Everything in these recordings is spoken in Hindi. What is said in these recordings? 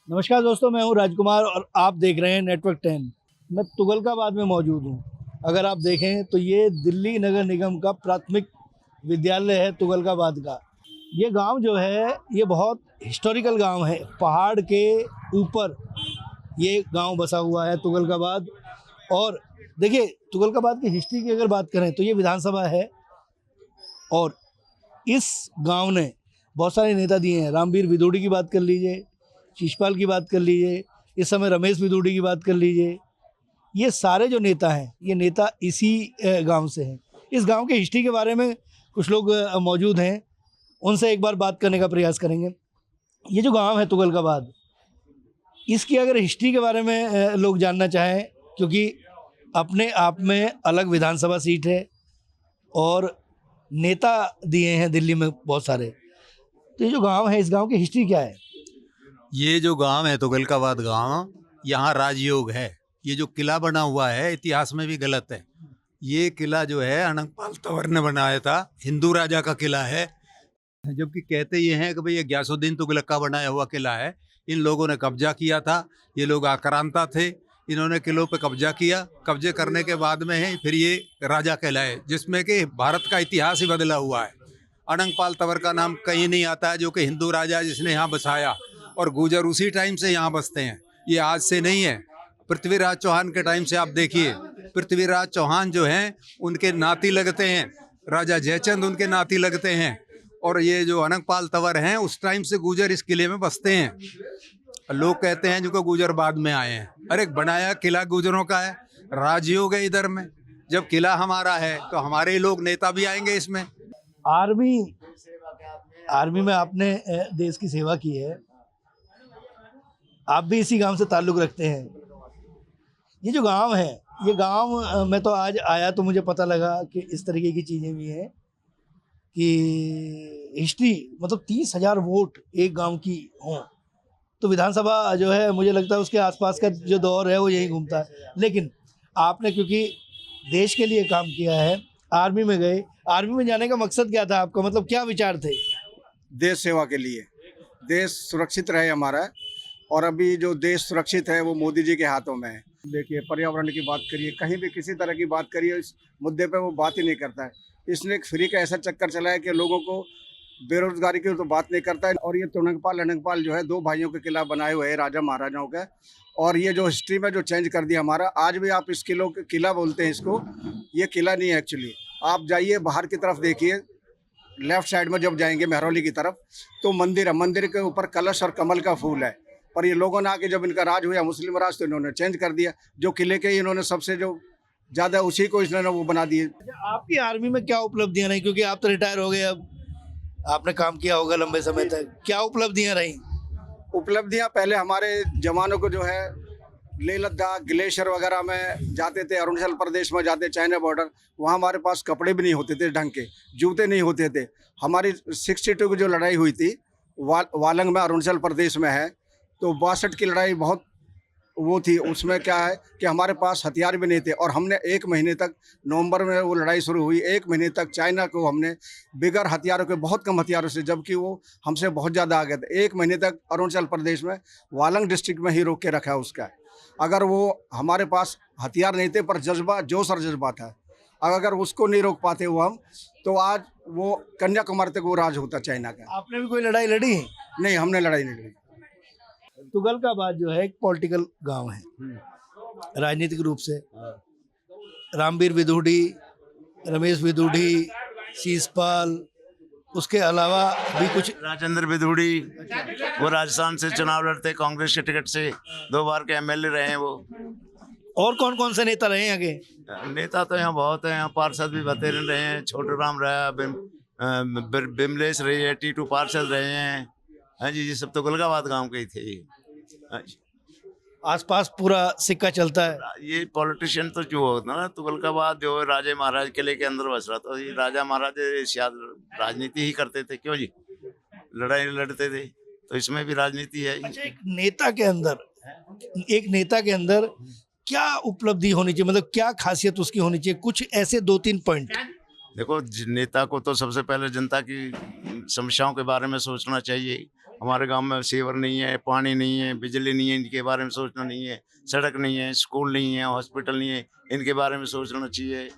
नमस्कार दोस्तों, मैं हूं राजकुमार और आप देख रहे हैं नेटवर्क 10। मैं तुगलकाबाद में मौजूद हूं। अगर आप देखें तो ये दिल्ली नगर निगम का प्राथमिक विद्यालय है तुगलकाबाद का। ये गांव जो है ये बहुत हिस्टोरिकल गांव है। पहाड़ के ऊपर ये गांव बसा हुआ है तुगलकाबाद। और देखिए, तुगलकाबाद की हिस्ट्री की अगर बात करें तो ये विधानसभा है और इस गांव ने बहुत सारे नेता दिए हैं। रामवीर विदुड़ी की बात कर लीजिए, शिषपाल की बात कर लीजिए, इस समय रमेश विदुड़ी की बात कर लीजिए। ये सारे जो नेता हैं, ये नेता इसी गांव से हैं। इस गांव के हिस्ट्री के बारे में कुछ लोग मौजूद हैं, उनसे एक बार बात करने का प्रयास करेंगे। ये जो गांव है तुगलकाबाद, इसकी अगर हिस्ट्री के बारे में लोग जानना चाहें, क्योंकि अपने आप में अलग विधानसभा सीट है और नेता दिए हैं दिल्ली में बहुत सारे। तो ये जो गांव है, इस गांव की हिस्ट्री क्या है? ये जो गांव है तुगलकाबाद गांव, यहाँ राजयोग है। ये जो किला बना हुआ है इतिहास में भी गलत है। ये किला जो है अनंगपाल तंवर ने बनाया था, हिंदू राजा का किला है। जबकि कहते ये हैं कि भाई ये गयासुद्दीन तुगलक का बनाया हुआ किला है। इन लोगों ने कब्जा किया था। ये लोग आक्रांता थे, इन्होंने किलों पे कब्जा किया। कब्जे करने के बाद में है फिर ये राजा कहलाए, जिसमें कि भारत का इतिहास ही बदला हुआ है। अनंगपाल तंवर का नाम कहीं नहीं आता है, जो कि हिंदू राजा है जिसने यहाँ बसाया। और गुर्जर उसी टाइम से यहाँ बसते हैं, ये आज से नहीं है। पृथ्वीराज चौहान के टाइम से आप देखिए, पृथ्वीराज चौहान जो हैं उनके नाती लगते हैं, राजा जयचंद उनके नाती लगते हैं। और ये जो अनंगपाल तंवर हैं उस टाइम से गुर्जर इस किले में बसते हैं। लोग कहते हैं जो गुर्जर बाद में आए हैं। अरे बनाया किला गुर्जरों का है, राजयोग है इधर में। जब किला हमारा है तो हमारे लोग नेता भी आएंगे इसमें। आर्मी में आपने देश की सेवा की है, आप भी इसी गांव से ताल्लुक़ रखते हैं। ये जो गांव है, ये गांव मैं तो आज आया तो मुझे पता लगा कि इस तरीके की चीज़ें भी हैं कि हिस्ट्री मतलब 30,000 वोट एक गांव की हों तो विधानसभा जो है, मुझे लगता है उसके आसपास का जो दौर है वो यही घूमता है। लेकिन आपने क्योंकि देश के लिए काम किया है, आर्मी में गए। आर्मी में जाने का मकसद क्या था आपका, मतलब क्या विचार थे? देश सेवा के लिए, देश सुरक्षित रहे हमारा। और अभी जो देश सुरक्षित है वो मोदी जी के हाथों में है। देखिए, पर्यावरण की बात करिए, कहीं भी किसी तरह की बात करिए, इस मुद्दे पे वो बात ही नहीं करता है। इसने एक फ्री का ऐसा चक्कर चलाया कि लोगों को बेरोजगारी की तो बात नहीं करता है। और ये तुगलकाबाद अनंगपाल जो है, दो भाइयों के किला बनाए हुए हैं राजा महाराजाओं का। और ये जो हिस्ट्री में जो चेंज कर दिया हमारा, आज भी आप इस किला बोलते हैं इसको, ये किला नहीं है एक्चुअली। आप जाइए बाहर की तरफ देखिए, लेफ्ट साइड में जब जाएंगे मेहरौली की तरफ तो मंदिर है, मंदिर के ऊपर कलश और कमल का फूल है। पर ये लोगों ने आके जब इनका राज हुआ मुस्लिम राज, तो इन्होंने चेंज कर दिया। जो किले के इन्होंने सबसे जो ज़्यादा उसी को इन्होंने वो बना दिए। आपकी आर्मी में क्या उपलब्धियां रही, क्योंकि आप तो रिटायर हो गए, अब आपने काम किया होगा लंबे समय तक, क्या उपलब्धियां रही? उपलब्धियां पहले हमारे जवानों को जो है लेह लद्दाख ग्लेशियर वगैरह में जाते थे, अरुणाचल प्रदेश में जाते, चाइना बॉर्डर, वहाँ हमारे पास कपड़े भी नहीं होते थे ढंग के, जूते नहीं होते थे। हमारी 62 की जो लड़ाई हुई थी वालंग में, अरुणाचल प्रदेश में है, तो 62 की लड़ाई बहुत वो थी। उसमें क्या है कि हमारे पास हथियार भी नहीं थे। और हमने 1 महीने तक, नवंबर में वो लड़ाई शुरू हुई, 1 महीने तक चाइना को हमने बिगर हथियारों के, बहुत कम हथियारों से, जबकि वो हमसे बहुत ज़्यादा आ गए थे, 1 महीने तक अरुणाचल प्रदेश में वालंग डिस्ट्रिक्ट में ही रोक के रखा उसका। अगर वो हमारे पास हथियार नहीं थे पर जज्बा, जोश और जज्बा था, अगर उसको नहीं रोक पाते वो हम, तो आज वो कन्याकुमारी तक वो राज होता चाइना का। आपने भी कोई लड़ाई लड़ी है? नहीं, हमने लड़ाई नहीं लड़ी। तुगलकाबाद जो है एक पॉलिटिकल गांव है राजनीतिक रूप से। रामवीर विदुड़ी, रमेश विदुड़ी, शिषपाल, उसके अलावा भी कुछ राजेंद्र विदुड़ी, वो राजस्थान से चुनाव लड़ते, कांग्रेस के टिकट से 2 बार के एमएलए रहे हैं वो। और कौन कौन से नेता रहे हैं आगे? नेता तो यहाँ बहुत हैं, यहाँ पार्षद भी बतेरे रहे हैं, छोटू राम रहा, बिमलेश रहे हैं, टीटू पार्षद रहे हैं। हाँ जी, ये सब तुगलकाबाद गांव के ही थे। हाँ जी, आसपास पूरा सिक्का चलता है। ये पॉलिटिशियन तो जो होता ना, तुगलकाबाद जो राजे महाराज किले के अंदर बस रहा था, ये राजा महाराज शायद राजनीति ही करते थे। क्यों जी, लड़ाई लड़ते थे, तो इसमें भी राजनीति है। अच्छा, एक नेता के अंदर क्या उपलब्धि होनी चाहिए, मतलब क्या खासियत उसकी होनी चाहिए, कुछ ऐसे 2-3 पॉइंट? देखो, नेता को तो सबसे पहले जनता की समस्याओं के बारे में सोचना चाहिए हमारे गांव में सीवर नहीं है, पानी नहीं है, बिजली नहीं है, इनके बारे में सोचना नहीं है, सड़क नहीं है, स्कूल नहीं है, हॉस्पिटल नहीं है, इनके बारे में सोचना चाहिए,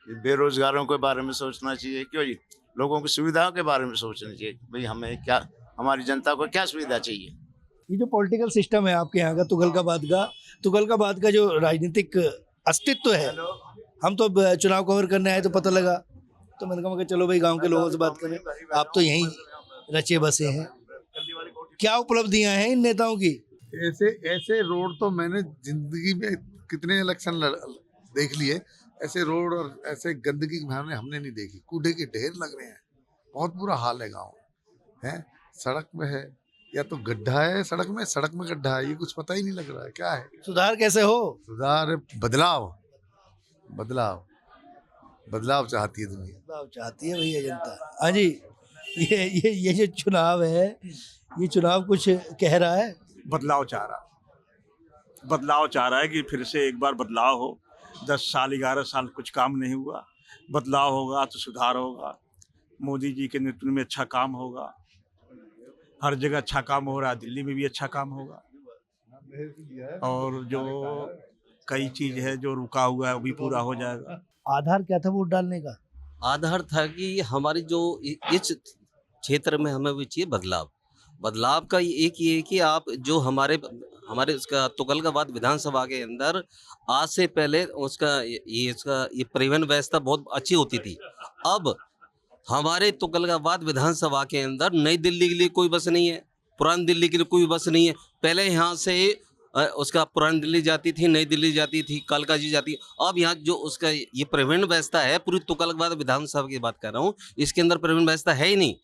बेरोजगारों के बारे में सोचना चाहिए। क्यों जी, लोगों की सुविधाओं के बारे में सोचना चाहिए, भाई हमें क्या, हमारी जनता को क्या सुविधा चाहिए। ये जो पॉलिटिकल सिस्टम है आपके यहाँ का तुगलकाबाद का जो राजनीतिक अस्तित्व है, हम तो चुनाव कवर करने आए तो पता लगा, तो मैंने कहा चलो भाई गांव के लोगों से बात करें, आप तो यहीं रचे बसे हैं, क्या उपलब्धियां हैं इन नेताओं की? ऐसे ऐसे रोड तो मैंने जिंदगी में कितने इलेक्शन देख लिए, ऐसे रोड और ऐसे गंदगी हमने नहीं देखी। कूड़े के ढेर लग रहे हैं, बहुत बुरा हाल है गाँव है। सड़क में है या तो गड्ढा है, सड़क में गड्ढा है, ये कुछ पता ही नहीं लग रहा है क्या है। सुधार कैसे हो? सुधार, बदलाव बदलाव बदलाव चाहती है दुनिया, बदलाव चाहती है भैया जनता। हाँ जी, ये जो चुनाव है, ये चुनाव कुछ कह रहा है? बदलाव चाह रहा है कि फिर से एक बार बदलाव हो। 10 साल 11 साल कुछ काम नहीं हुआ, बदलाव होगा तो सुधार होगा। मोदी जी के नेतृत्व में अच्छा काम होगा, हर जगह अच्छा काम हो रहा है, दिल्ली में भी अच्छा काम होगा। और जो कई चीज है जो रुका हुआ है वो भी पूरा हो जाएगा। आधार क्या था वोट डालने का? आधार था कि हमारी जो इस क्षेत्र में हमें भी चाहिए बदलाव का एक ये है कि आप जो हमारे इसका तुगलकाबाद विधानसभा के अंदर आज से पहले ये परिवहन व्यवस्था बहुत अच्छी होती थी। अब हमारे तुगलकाबाद विधानसभा के अंदर नई दिल्ली के लिए कोई बस नहीं है, पुरानी दिल्ली के लिए कोई बस नहीं है। पहले यहाँ से उसका पुरानी दिल्ली जाती थी, नई दिल्ली जाती थी, कालकाजी जाती। अब यहाँ जो उसका ये परिवहन व्यवस्था है, पूरी तुगलकाबाद विधानसभा की बात कर रहा हूँ, इसके अंदर परिवहन व्यवस्था है ही नहीं।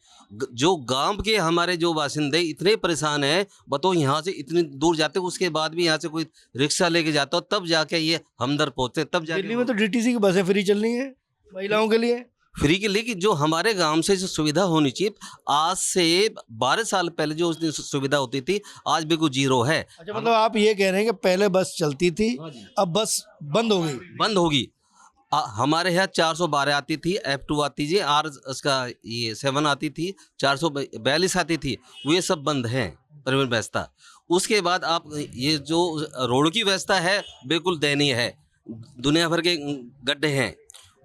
जो गांव के हमारे जो बासिंदे इतने परेशान हैं, बताओ यहाँ से इतनी दूर जाते, उसके बाद भी यहाँ से कोई रिक्शा लेके जाता हो तब जाके ये हमदर्द पहुँचते, तब जाके। दिल्ली में तो डीटीसी की बसें फ्री चल रही हैं महिलाओं के लिए, फ्री के लिए कि जो हमारे गांव से जो सुविधा होनी चाहिए, आज से 12 साल पहले जो उस दिन सुविधा होती थी, आज बिल्कुल जीरो है। अच्छा, मतलब आप ये कह रहे हैं कि पहले बस चलती थी, अब बस बंद होगी। हमारे यहाँ 412 आती थी, F2 आती थी, उसका ये 7 आती थी, 442 आती थी, वो सब बंद हैं परिवहन व्यवस्था। उसके बाद आप ये जो रोड की व्यवस्था है बिल्कुल दयनीय है, दुनिया भर के गड्ढे हैं।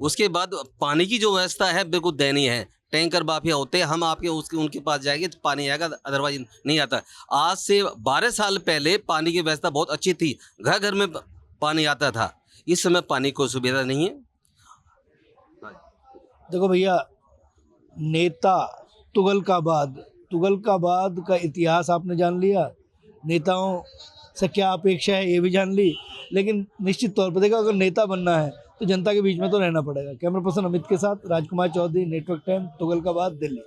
उसके बाद पानी की जो व्यवस्था है बिल्कुल दयनीय है, टैंकर माफिया होते हैं, हम आपके उनके पास जाएंगे तो पानी आएगा, अदरवाइज नहीं आता। आज से 12 साल पहले पानी की व्यवस्था बहुत अच्छी थी, घर घर में पानी आता था। इस समय पानी कोई सुविधा नहीं है। देखो भैया, नेता तुगलकाबाद का इतिहास आपने जान लिया, नेताओं से क्या अपेक्षा है ये भी जान ली, लेकिन निश्चित तौर पर देखो अगर नेता बनना है तो जनता के बीच में तो रहना पड़ेगा। कैमरा पर्सन अमित के साथ राजकुमार चौधरी, नेटवर्क 10, तुगलकाबाद, दिल्ली।